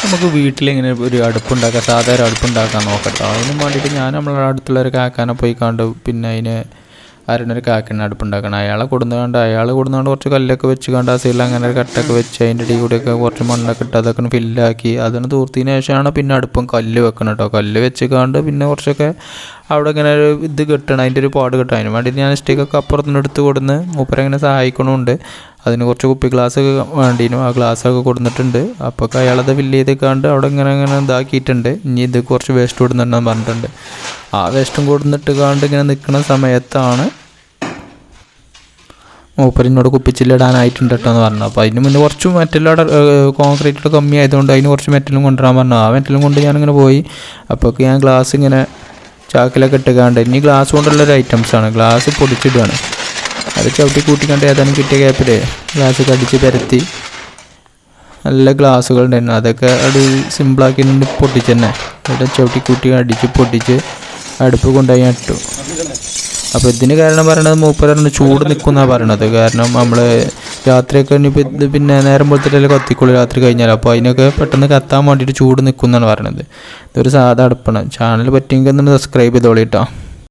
നമുക്ക് വീട്ടിലിങ്ങനെ ഒരു അടുപ്പുണ്ടാക്കാം, സാധാരണ അടുപ്പുണ്ടാക്കാൻ നോക്കട്ടോ. അതിന് വേണ്ടിയിട്ട് ഞാൻ നമ്മളെ അടുത്തുള്ളൊരു കാക്കാനെ പോയി കണ്ട് പിന്നെ അതിന് ആരുന്നൊരു കാക്കനെ അടുപ്പുണ്ടാക്കണം. അയാൾ കൊടുന്നുകൊണ്ട് കുറച്ച് കല്ലൊക്കെ വെച്ച് കണ്ട് ആ സൈഡിൽ അങ്ങനെ ഒരു കട്ടൊക്കെ വെച്ച് അതിൻ്റെ ഇടയിൽ കൂടെയൊക്കെ കുറച്ച് മണ്ണൊക്കെ ഇട്ട് അതൊക്കെ ഫില്ലാക്കി അതിന് തൂർത്തതിന് ശേഷമാണ് പിന്നെ അടുപ്പം കല്ല് വെക്കണം കേട്ടോ. കല്ല് വെച്ച് കണ്ട് പിന്നെ കുറച്ചൊക്കെ അവിടെ ഇങ്ങനെ ഒരു ഇത് കിട്ടണം, അതിൻ്റെ ഒരു പാട് കിട്ടണം. അതിന് വേണ്ടിയിട്ട് ഞാൻ സ്റ്റേക്കൊക്കെ അപ്പുറത്തുനിന്ന് എടുത്ത് കൊടുന്ന് മൂപ്പരങ്ങനെ സഹായിക്കണമുണ്ട്. അതിന് കുറച്ച് കുപ്പി ഗ്ലാസ്സൊക്കെ വേണ്ടിയിരുന്നു, ആ ഗ്ലാസ്സൊക്കെ കൊടുത്തിട്ടുണ്ട്. അപ്പോൾ അയാളത് ഫില്ല് ചെയ്ത് കണ്ട് അവിടെ ഇങ്ങനെ ഇതാക്കിയിട്ടുണ്ട്. ഇനി ഇത് കുറച്ച് വേസ്റ്റ് കൊടുക്കുന്നുണ്ടെന്ന് പറഞ്ഞിട്ടുണ്ട്. ആ വേസ്റ്റും കൊടുത്തിട്ട് കണ്ട് ഇങ്ങനെ നിൽക്കുന്ന സമയത്താണ് മൂപ്പരിനോട് കുപ്പിച്ചില്ലിടാനായിട്ടുണ്ട് കേട്ടോ എന്ന് പറഞ്ഞു. അപ്പോൾ അതിന് മുന്നേ കുറച്ച് മെറ്റലോടെ കോൺക്രീറ്റ് കമ്മി ആയതുകൊണ്ട് അതിന് കുറച്ച് മെറ്റലും കൊണ്ടുവരാൻ പറഞ്ഞു. ആ മെറ്റലും കൊണ്ട് ഞാനിങ്ങനെ പോയി. അപ്പോൾ ഞാൻ ഗ്ലാസ് ഇങ്ങനെ ചാക്കിലൊക്കെ ഇട്ടുകാണ്ട് ഇനി ഗ്ലാസ് കൊണ്ടുള്ളൊരു ഐറ്റംസാണ്. ഗ്ലാസ് പൊടിച്ചിടുകയാണ്. അത് ചവിട്ടി കൂട്ടിക്കണ്ട് ഏതാനും കിട്ടിയ ഗ്യാപ്പിൽ ഗ്ലാസ് കടിച്ച് പരത്തി നല്ല ഗ്ലാസ്സുകൾ ഉണ്ടായിരുന്നു. അതൊക്കെ അത് സിമ്പിളാക്കി പൊട്ടിച്ച് തന്നെ ഇവിടെ ചവിട്ടി കൂട്ടി അടിച്ച് പൊട്ടിച്ച് അടുപ്പ് കൊണ്ടുപോയി ഇട്ടു. അപ്പോൾ ഇതിന് കാരണം പറയണത് മൂപ്പരാണ് ചൂട് നിൽക്കുന്നതാണ് പറയണത്. കാരണം നമ്മൾ രാത്രിയൊക്കെ ഇത് പിന്നെ നേരം പോലത്തെ കത്തിക്കുള്ളൂ രാത്രി കഴിഞ്ഞാൽ. അപ്പോൾ അതിനൊക്കെ പെട്ടെന്ന് കത്താൻ വേണ്ടിയിട്ട് ചൂട് നിൽക്കുന്നതാണ് പറയണത്. ഇതൊരു സാധാ അടുപ്പാണ്. ചാനൽ പറ്റിയെങ്കിൽ ഒന്ന് സബ്സ്ക്രൈബ് ചെയ്തോളി കേട്ടോ.